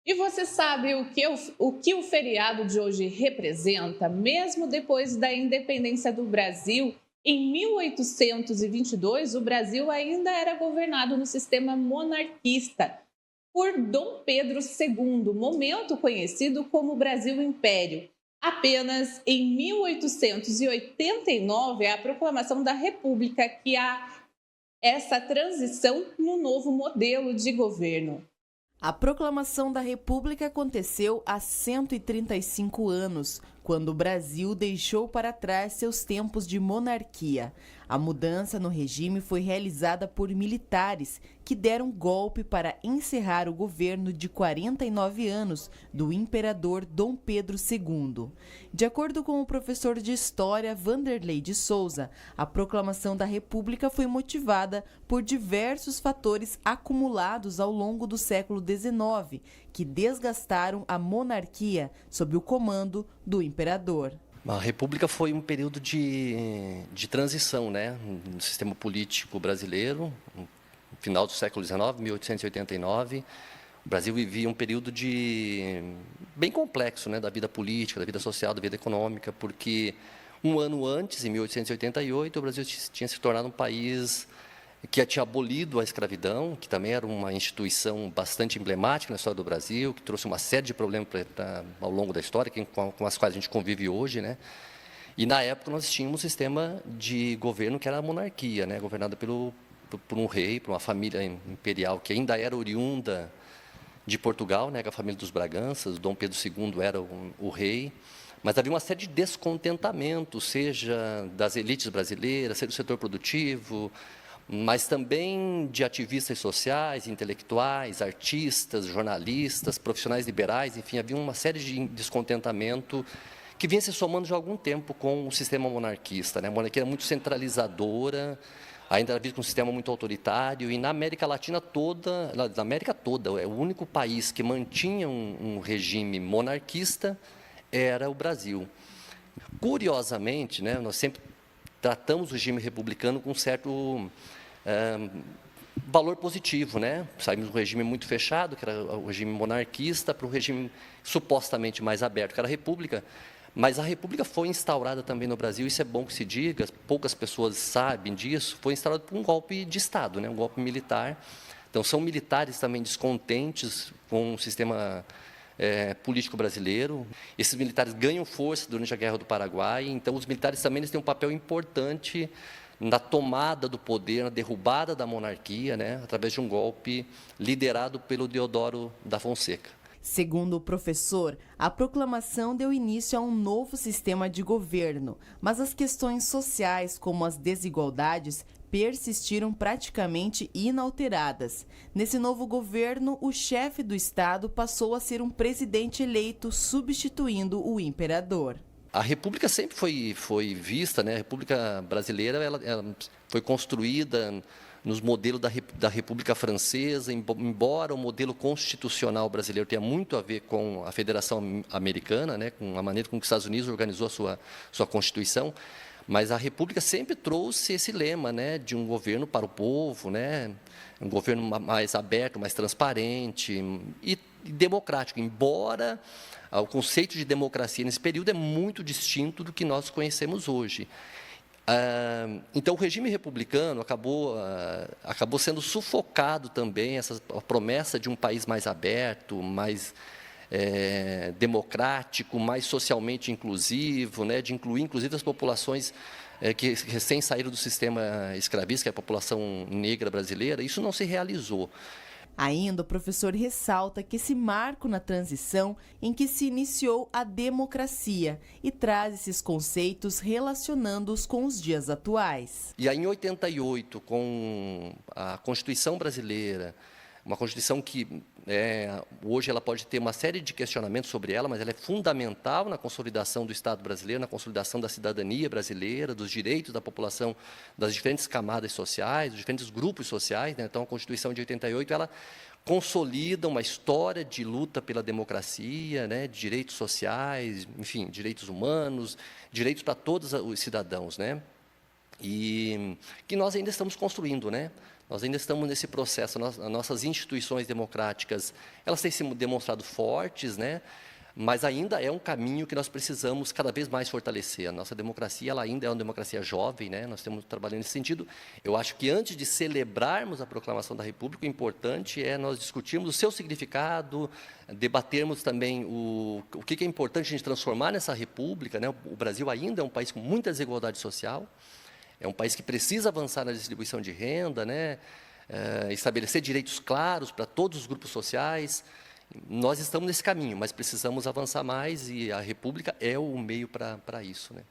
E você sabe o que o feriado de hoje representa? Mesmo depois da independência do Brasil, em 1822, o Brasil ainda era governado no sistema monarquista por Dom Pedro II, momento conhecido como Brasil Império. Apenas em 1889, a proclamação da República que há essa transição no novo modelo de governo. A proclamação da República aconteceu há 135 anos, quando o Brasil deixou para trás seus tempos de monarquia. A mudança no regime foi realizada por militares que deram golpe para encerrar o governo de 49 anos do imperador Dom Pedro II. De acordo com o professor de História Vanderlei de Souza, a proclamação da República foi motivada por diversos fatores acumulados ao longo do século XIX, que desgastaram a monarquia sob o comando do imperador. A República foi um período de transição, né, no sistema político brasileiro, no final do século XIX, 1889. O Brasil vivia um período bem complexo, né, da vida política, da vida social, da vida econômica, porque um ano antes, em 1888, o Brasil tinha se tornado um país que tinha abolido a escravidão, que também era uma instituição bastante emblemática na história do Brasil, que trouxe uma série de problemas ao longo da história, com as quais a gente convive hoje, né? E, na época, nós tínhamos um sistema de governo que era a monarquia, né? Governada por um rei, por uma família imperial que ainda era oriunda de Portugal, né? Que é a família dos Braganças. Dom Pedro II era o rei. Mas havia uma série de descontentamentos, seja das elites brasileiras, seja do setor produtivo, mas também de ativistas sociais, intelectuais, artistas, jornalistas, profissionais liberais, enfim, havia uma série de descontentamento que vinha se somando já há algum tempo com o sistema monarquista, né? A monarquia era muito centralizadora, ainda era visto como um sistema muito autoritário, e na América Latina toda, na América toda, é o único país que mantinha um regime monarquista era o Brasil. Curiosamente, né, nós sempre tratamos o regime republicano com um certo valor positivo, né? Saímos de um regime muito fechado, que era o regime monarquista, para um regime supostamente mais aberto, que era a República. Mas a República foi instaurada também no Brasil, isso é bom que se diga, poucas pessoas sabem disso, foi instaurada por um golpe de Estado, né? Um golpe militar. Então, são militares também descontentes com o sistema político brasileiro. Esses militares ganham força durante a Guerra do Paraguai, então os militares também eles têm um papel importante na tomada do poder, na derrubada da monarquia, né, através de um golpe liderado pelo Deodoro da Fonseca. Segundo o professor, a proclamação deu início a um novo sistema de governo, mas as questões sociais, como as desigualdades, persistiram praticamente inalteradas. Nesse novo governo, o chefe do Estado passou a ser um presidente eleito, substituindo o imperador. A República sempre foi vista, né? A República Brasileira ela foi construída nos modelos da República Francesa, embora o modelo constitucional brasileiro tenha muito a ver com a Federação Americana, né? Com a maneira como os Estados Unidos organizou a sua Constituição, mas a República sempre trouxe esse lema, né? De um governo para o povo, né? Um governo mais aberto, mais transparente e democrático, embora o conceito de democracia nesse período é muito distinto do que nós conhecemos hoje. Então, o regime republicano acabou sendo sufocado também, a promessa de um país mais aberto, mais democrático, mais socialmente inclusivo, né, de incluir, inclusive, as populações que recém saíram do sistema escravista, que é a população negra brasileira. Isso não se realizou. Ainda o professor ressalta que esse marco na transição em que se iniciou a democracia e traz esses conceitos relacionando-os com os dias atuais. E aí, em 88, com a Constituição brasileira, uma Constituição que hoje ela pode ter uma série de questionamentos sobre ela, mas ela é fundamental na consolidação do Estado brasileiro, na consolidação da cidadania brasileira, dos direitos da população, das diferentes camadas sociais, dos diferentes grupos sociais, né? Então, a Constituição de 88, ela consolida uma história de luta pela democracia, né? De direitos sociais, enfim, direitos humanos, direitos para todos os cidadãos, né? E que nós ainda estamos construindo, né? Nós ainda estamos nesse processo. As nossas instituições democráticas, elas têm se demonstrado fortes, né? Mas ainda é um caminho que nós precisamos cada vez mais fortalecer. A nossa democracia, ela ainda é uma democracia jovem, né? Nós estamos trabalhando nesse sentido. Eu acho que antes de celebrarmos a proclamação da República, o importante é nós discutirmos o seu significado, debatermos também o que é importante a gente transformar nessa República, né? O Brasil ainda é um país com muita desigualdade social, é um país que precisa avançar na distribuição de renda, né? Estabelecer direitos claros para todos os grupos sociais. Nós estamos nesse caminho, mas precisamos avançar mais e a República é o meio para isso, né?